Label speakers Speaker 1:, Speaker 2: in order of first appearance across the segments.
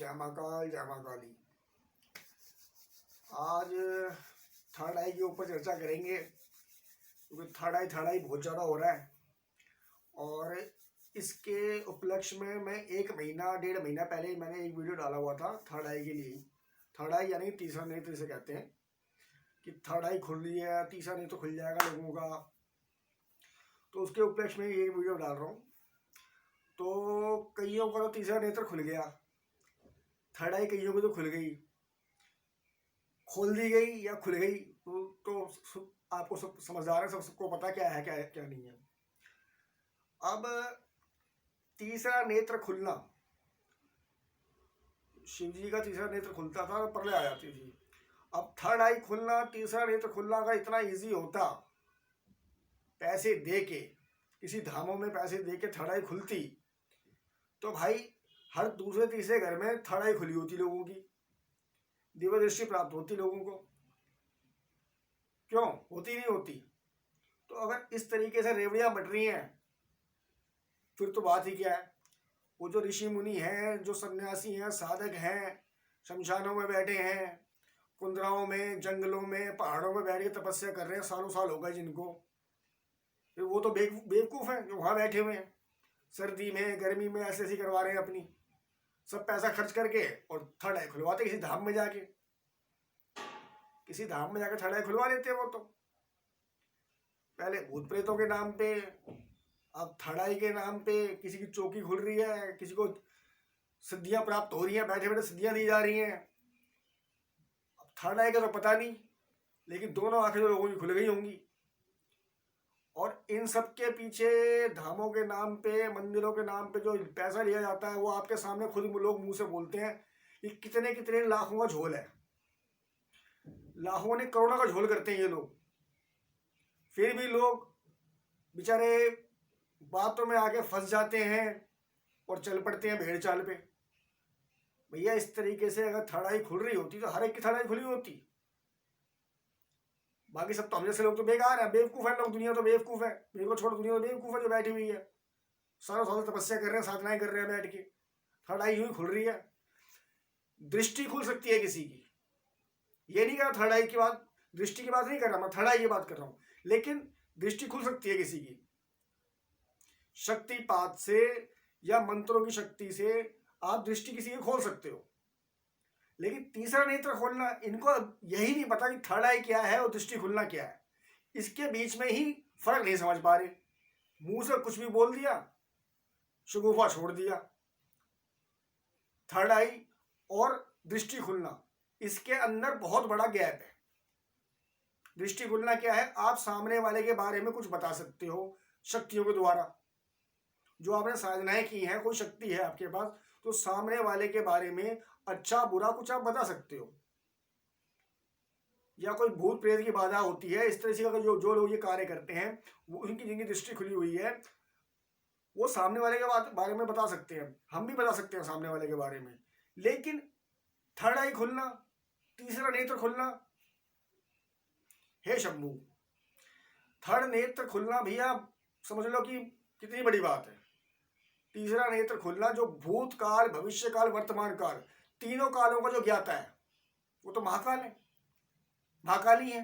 Speaker 1: जय महाकाल जय महाकाली। आज थर्ड आई के ऊपर चर्चा करेंगे क्योंकि थर्ड आई बहुत ज़्यादा हो रहा है और इसके उपलक्ष्य में मैं 1-1.5 महीना पहले मैंने एक वीडियो डाला हुआ था थर्ड आई के लिए। थर्ड आई यानी तीसरा नेत्र इसे कहते हैं कि थर्ड आई खुल रही है, तीसरा नेत्र खुल जाएगा लोगों का, तो उसके उपलक्ष्य में ये वीडियो डाल रहा हूँ। तो कईयों का तो तीसरा नेत्र खुल गया, थर्ड आई कईयों को तो खुल गई, खोल दी गई या खुल गई, तो आपको सब समझदार है, सबको पता क्या है क्या नहीं है। अब तीसरा नेत्र खुलना, शिव जी का तीसरा नेत्र खुलता था, प्रलय आ जाती थी। अब थर्ड आई खुलना, तीसरा नेत्र खुलना का इतना इजी होता, पैसे दे के किसी धामों में पैसे दे के थर्ड आई खुलती, तो भाई हर दूसरे तीसरे घर में थर्ड आई खुली होती, लोगों की दिव्य दृष्टि प्राप्त होती लोगों को। क्यों होती नहीं होती? तो अगर इस तरीके से रेवड़ियां बट रही हैं फिर तो बात ही क्या है। वो जो ऋषि मुनि हैं, जो सन्यासी हैं, साधक हैं, शमशानों में बैठे हैं, कुंदराओं में, जंगलों में, पहाड़ों में बैठ के तपस्या कर रहे हैं, सालों साल हो गए जिनको, फिर वो तो बेवकूफ़ हैं जो वहाँ बैठे हुए हैं, सर्दी में गर्मी में ऐसे ऐसी करवा रहे हैं अपनी सब पैसा खर्च करके, और थर्ड आई खुलवाते किसी धाम में जाके, किसी धाम में जाकर थर्ड आई खुलवा लेते हैं। वो तो पहले भूत प्रेतों के नाम पे, अब थर्ड आई के नाम पे किसी की चौकी खुल रही है, किसी को सिद्धियां प्राप्त हो रही हैं, बैठे बैठे सिद्धियां दी जा रही हैं। अब थर्ड आई का तो पता नहीं, लेकिन दोनों आंखें तो लोगों की खुल गई होंगी। और इन सब के पीछे धामों के नाम पे, मंदिरों के नाम पे जो पैसा लिया जाता है, वो आपके सामने खुद लोग मुंह से बोलते हैं कि कितने कितने लाखों का झोल है, लाखों ने करोड़ों का झोल करते हैं ये लोग। फिर भी लोग बेचारे बातों में आके फंस जाते हैं और चल पड़ते हैं भेड़ चाल पे। भैया इस तरीके से अगर थर्ड आई खुल रही होती तो हर एक की थर्ड आई खुली होती। बाकी सब तो हम जैसे लोग तो बेकार है, बेवकूफ़ है लोग, दुनिया तो बेवकूफ़ है, मेरे को छोड़, दुनिया तो बेवकूफ़ है जो बैठी हुई है, सालों सालों तपस्या कर रहे हैं, साधनाएं कर रहे हैं बैठ के। थर्ड आई यूं ही खुल रही है। दृष्टि खुल सकती है किसी की, ये नहीं कर रहा थर्ड आई की बात, दृष्टि की बात नहीं कर रहा मैं, थर्ड आई की बात कर रहा हूँ, लेकिन दृष्टि खुल सकती है किसी की शक्तिपात से या मंत्रों की शक्ति से। आप दृष्टि किसी की खोल सकते हो, लेकिन तीसरा नेत्र खोलना, इनको यही नहीं पता कि थर्ड आई क्या है और दृष्टि खुलना क्या है। इसके बीच में ही फर्क नहीं समझ पा रहे, मुंह से कुछ भी बोल दिया, शगुफा छोड़ दिया। थर्ड आई और दृष्टि खुलना, इसके अंदर बहुत बड़ा गैप है। दृष्टि खुलना क्या है? आप सामने वाले के बारे में कुछ बता सकते हो शक्तियों के द्वारा, जो आपने साधनाएं की हैं, कोई शक्ति है आपके पास, तो सामने वाले के बारे में अच्छा बुरा कुछ आप बता सकते हो। या कोई भूत प्रेत की बाधा होती है, इस तरह से अगर जो लोग ये कार्य करते हैं, वो उनकी जिनकी दृष्टि खुली हुई है, वो सामने वाले के बारे में बता सकते हैं, हम भी बता सकते हैं सामने वाले के बारे में। लेकिन थर्ड आई खुलना, तीसरा नेत्र खुलना, हे शंभू, थर्ड नेत्र खुलना भैया समझ लो कि कितनी बड़ी बात है। तीसरा नेत्र खुलना, जो भूतकाल, भविष्य काल, वर्तमान काल, तीनों कालों का जो ज्ञाता है, वो तो महाकाल है, महाकाली है।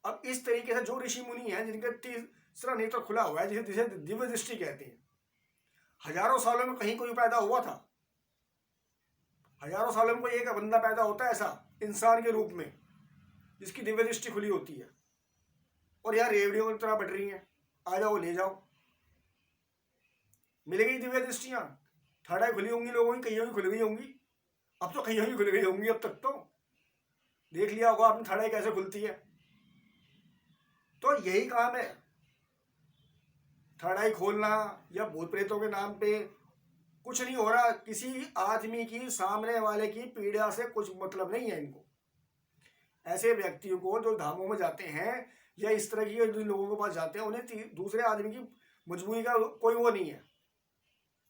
Speaker 1: अब इस तरीके से जो ऋषि मुनि हैं जिनका तीसरा नेत्र खुला हुआ है, जिसे दिव्य दृष्टि कहते हैं, हजारों सालों में कहीं कोई पैदा हुआ था? हजारों सालों में कोई एक बंदा पैदा होता है ऐसा इंसान के रूप में जिसकी दिव्य दृष्टि खुली होती है? और यार रेवड़ियों की तरह बट रही हैं, आ जाओ ले जाओ, मिलेगी दिव्य दृष्टियां। थर्ड आई खुली होंगी लोगों की, कईयों की खुल गई होंगी, अब तो कईयों की खुल गई होंगी, अब तक तो देख लिया होगा आपने थर्ड आई कैसे खुलती है। तो यही काम है, थर्ड आई खोलना या भूत प्रेतों के नाम पे कुछ नहीं हो रहा। किसी आदमी की, सामने वाले की पीड़ा से कुछ मतलब नहीं है इनको। ऐसे व्यक्तियों को जो धामों में जाते हैं या इस तरह के लोगों के पास जाते हैं, उन्हें दूसरे आदमी की मजबूरी का कोई वो नहीं है।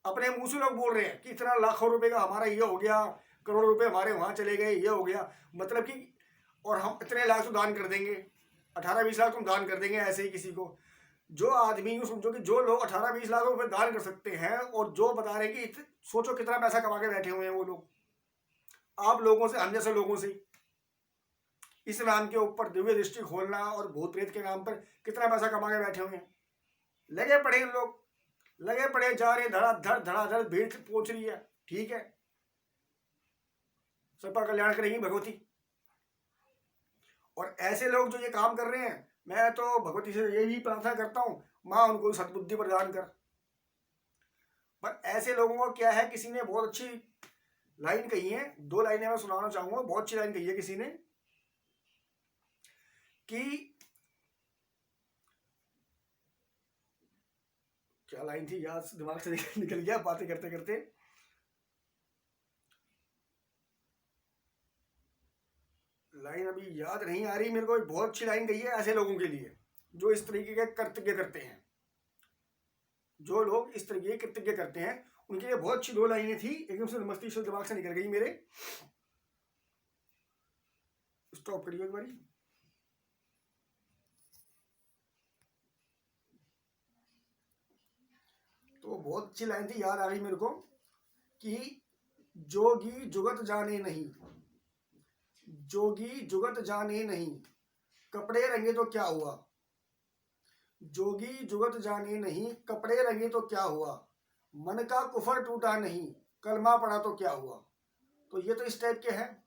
Speaker 1: अपने मुंह से लोग बोल रहे हैं कि इतना लाखों रुपए का हमारा ये हो गया, करोड़ रुपए हमारे वहां चले गए, ये हो गया, मतलब कि, और हम इतने लाख तो दान कर देंगे, 18-20 लाख तुम दान कर देंगे ऐसे ही किसी को। जो आदमी समझो कि जो लोग 18-20 लाख रुपए दान कर सकते हैं और जो बता रहे हैं कि सोचो कितना पैसा कमा के बैठे हुए हैं वो लोग, आप लोगों से, हम जैसे लोगों से इस नाम के ऊपर दिव्य दृष्टि खोलना और भूत प्रेत के नाम पर कितना पैसा कमा के बैठे हुए हैं। लगे पड़े हैं लोग, लगे पड़े जा रहे, धड़ाधड़ भीड़ पहुंच रही है। ठीक है, सबका कल्याण करेंगी भगवती। और ऐसे लोग जो ये काम कर रहे हैं, मैं तो भगवती से ये भी प्रार्थना करता हूँ, माँ उनको सद्बुद्धि प्रदान कर। पर ऐसे लोगों को क्या है, किसी ने बहुत अच्छी लाइन कही है, 2 लाइनें मैं सुनाना चाहूंगा। बहुत अच्छी लाइन कही है किसी ने कि क्या लाइन थी, याद दिमाग से निकल गया बातें करते करते। लाइन अभी याद नहीं आ रही मेरे को। बहुत अच्छी लाइन कही है ऐसे लोगों के लिए जो इस तरीके के कृतज्ञ करते हैं, जो लोग इस तरीके के कृतज्ञ करते हैं, उनके लिए बहुत अच्छी 2 लाइनें थी, एकदम से मस्तिष्क दिमाग से निकल गई मेरे। स्टॉप करिए एक बारी। तो बहुत अच्छी लाइन थी, याद आ गई मेरे को कि जोगी जुगत जाने नहीं, जोगी जुगत जाने नहीं, कपड़े रंगे तो क्या हुआ। जोगी जुगत जाने नहीं, कपड़े रंगे तो क्या हुआ, मन का कुफर टूटा नहीं, कलमा पड़ा तो क्या हुआ। तो ये तो इस टाइप के हैं।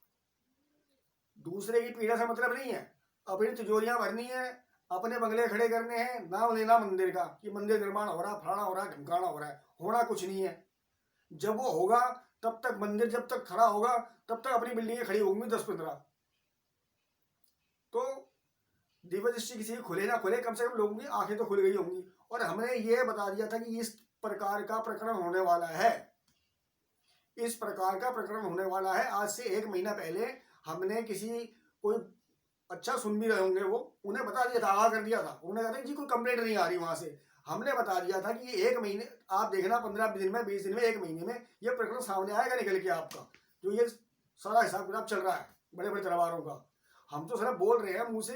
Speaker 1: दूसरे की पीड़ा से मतलब नहीं है, अपनी तिजोरियां भरनी है, अपने बंगले खड़े करने हैं, नाम लेना मंदिर का कि मंदिर निर्माण हो रहा, फलाना हो रहा, ढमकाना हो रहा है। होना कुछ नहीं है। जब वो होगा तब तक मंदिर जब तक खड़ा होगा तब तक अपनी बिल्डिंगें खड़ी होंगी 10-15। तो दिव्य दृष्टि किसी की खुले ना खुले, कम से कम लोगों की आंखें तो खुल गई होंगी। और हमने ये बता दिया था कि इस प्रकार का प्रकरण होने वाला है, इस प्रकार का प्रकरण होने वाला है। आज से 1 महीना पहले हमने किसी, कोई अच्छा सुन भी रहे होंगे वो, उन्हें बता दिया था, आगाह कर दिया था। उन्होंने कहा था जी कोई कंप्लेंट नहीं आ रही वहां से। हमने बता दिया था कि 1 महीने आप देखना, 15 दिन में, 20 दिन में, 1 महीने में ये प्रकरण सामने आएगा निकल के आपका, जो ये सारा हिसाब किताब चल रहा है बड़े बड़े दरबारों का। हम तो सिर्फ बोल रहे हैं मुंह से,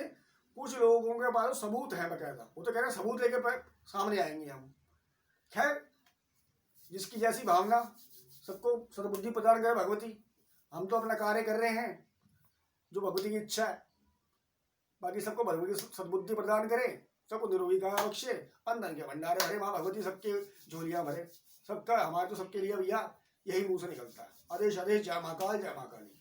Speaker 1: कुछ लोगों के पास सबूत है बकायदा, वो तो कह रहे हैं सबूत लेके सामने आएंगे हम। खैर, जिसकी जैसी भावना, सबको सद्बुद्धि प्रदान करे भगवती। हम तो अपना कार्य कर रहे हैं जो भगवती की इच्छा है। बाकी सबको भगवती सद्बुद्धि प्रदान करे, सबको निरोगी काया बख्शे, अंधन के भंडारे भरे माँ भगवती, सबके झोलियां भरे। सबका, हमारे तो सबके लिए भैया यही मुंह से निकलता है, आदेश आदेश, जय महाकाल, जय महाकाली।